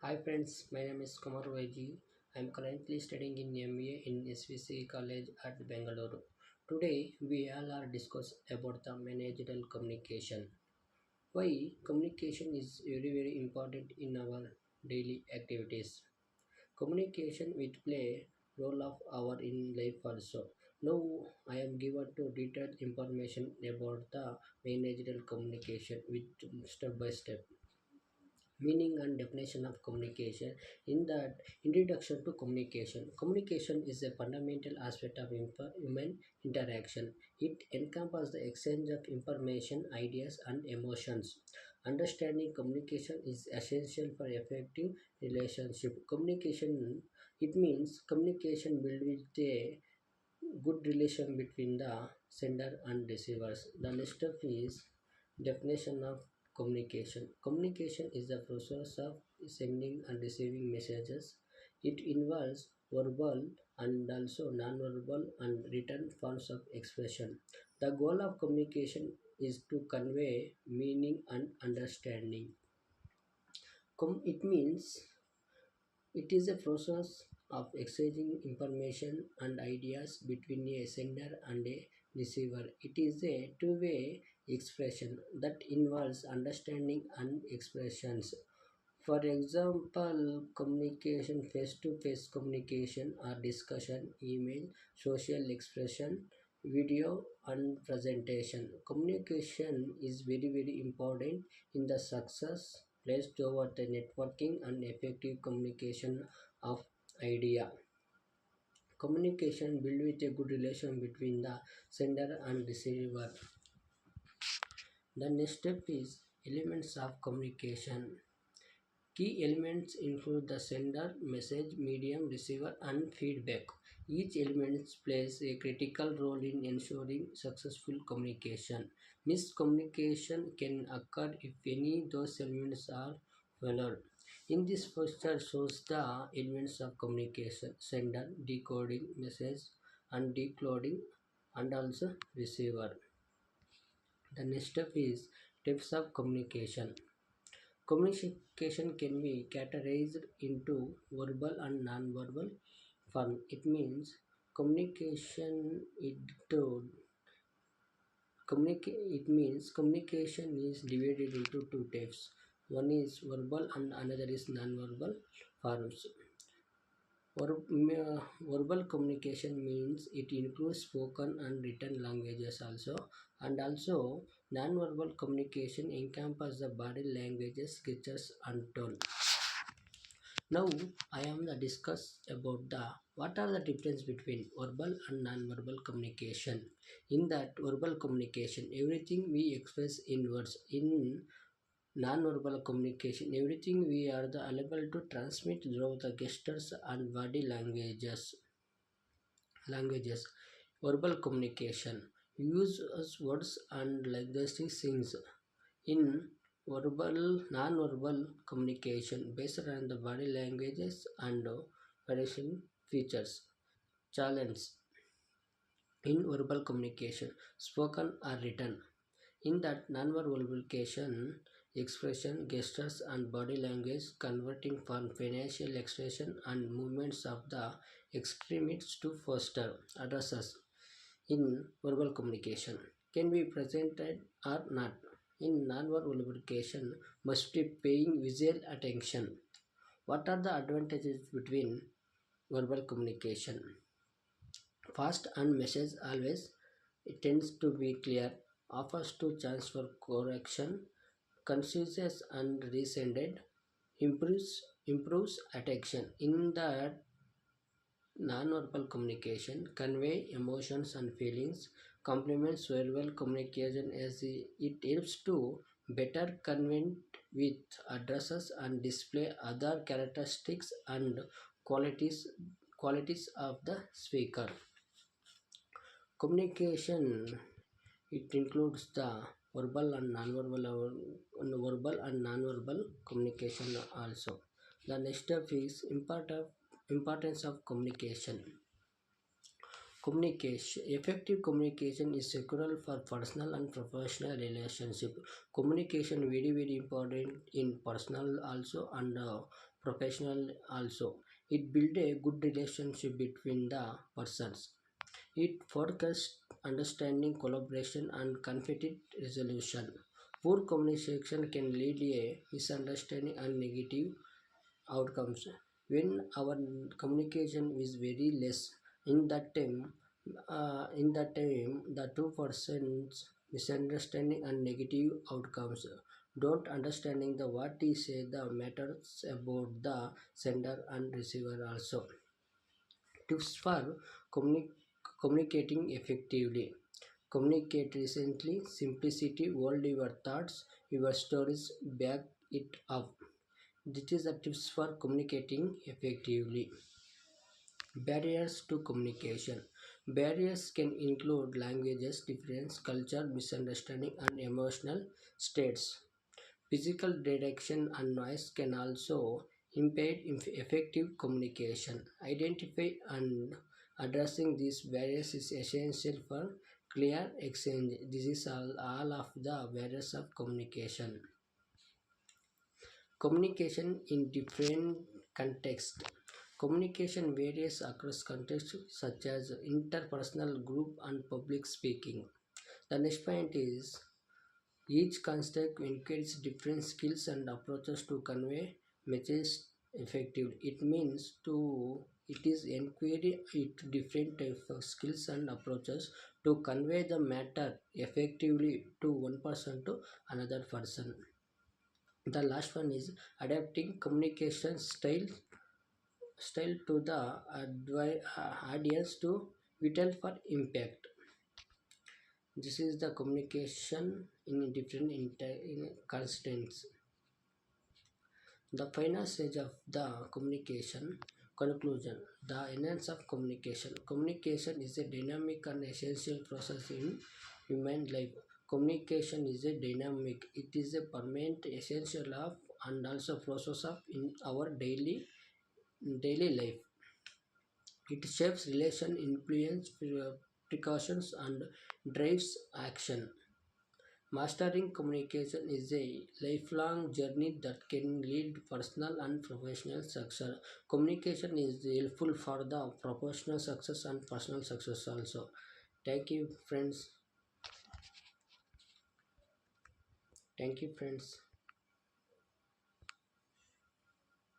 Hi friends, my name is Kumar Vaiji. I am currently studying in MBA in SVC College at Bangalore. Today we all are discuss about the managerial communication. Why communication is very important in our daily activities. Communication will play role of our in life also. Now I am given to detailed information about the managerial communication with step by step meaning and definition of communication. In that introduction to communication is a fundamental aspect of human interaction. It encompasses the exchange of information, ideas and emotions. Understanding communication is essential for effective relationship. Communication, it means communication built with a good relation between the sender and receivers. The next step is definition of communication. Communication is the process of sending and receiving messages. It involves verbal and also non-verbal and written forms of expression. The goal of communication is to convey meaning and understanding. It means it is a process of exchanging information and ideas between a sender and a receiver. It is a two-way expression that involves understanding and expressions. For example, communication, face-to-face communication or discussion, email, social expression, video and presentation. Communication is very important in the success placed over the networking and effective communication of idea. Communication build with a good relation between the sender and receiver. The next step is elements of communication. Key elements include the sender, message, medium, receiver, and feedback. Each element plays a critical role in ensuring successful communication. Miscommunication can occur if any of those elements are followed. In this picture shows the elements of communication: sender, decoding message, and decoding, and also receiver. The next step is types of communication. Communication can be categorized into verbal and non-verbal form. It means communication into it means communication is divided into two types. One is verbal and another is non-verbal forms. Verbal communication means it includes spoken and written languages also, and also non-verbal communication encompasses the body languages, gestures, and tone. Now I am the discuss about the what are the difference between verbal and non-verbal communication. In that verbal communication, everything we express in words. In non-verbal communication, everything we are the able to transmit through the gestures and body languages. Verbal communication uses words and linguistic things. In non-verbal communication based on the body languages and variation features. Challenge in verbal communication, spoken or written. In that non-verbal communication, expression, gestures, and body language converting from financial expression and movements of the extremities to foster addresses in verbal communication can be presented or not. In non-verbal communication, must be paying visual attention. What are the advantages between verbal communication? Fast and message always it tends to be clear, offers to chance for correction, confuses and resended, improves attention. In that non-verbal communication convey emotions and feelings, complements verbal communication as it helps to better convey with addresses and display other characteristics and qualities qualities of the speaker. Communication it includes the verbal and non-verbal communication also. The next step is importance of communication. Communication effective communication is crucial for personal and professional relationship. Communication very important in personal also and professional also. It build a good relationship between the persons. It forecasts understanding, collaboration, and conflict resolution. Poor communication can lead a misunderstanding and negative outcomes. When our communication is very less, in that time, the two persons misunderstanding and negative outcomes. Don't understanding the what he say the matters about the sender and receiver also. Tips for communi- communicating effectively. Communicate recently, simplicity, hold your thoughts, your stories, back it up. This is the tips for communicating effectively. Barriers to communication. Barriers can include languages, difference, culture, misunderstanding, and emotional states. Physical direction and noise can also impede effective communication. Identify and addressing these barriers is essential for clear exchange. This is all of the barriers of communication. Communication in different contexts. Communication varies across contexts such as interpersonal, group, and public speaking. The next point is each context encourages different skills and approaches to convey messages effectively. It is encouraging it different types of skills and approaches to convey the matter effectively to one person to another person. The last one is adapting communication style to the audience to vital for impact. This is the communication in different in constants. The final stage of the communication conclusion. The essence of communication. Communication is a dynamic and essential process in human life. Communication is a dynamic. It is a permanent essential of and also process of in our daily life. It shapes relation, influence, precautions, and drives action. Mastering communication is a lifelong journey that can lead personal and professional success. Communication is helpful for the professional success and personal success also. Thank you, friends. Thank you, friends.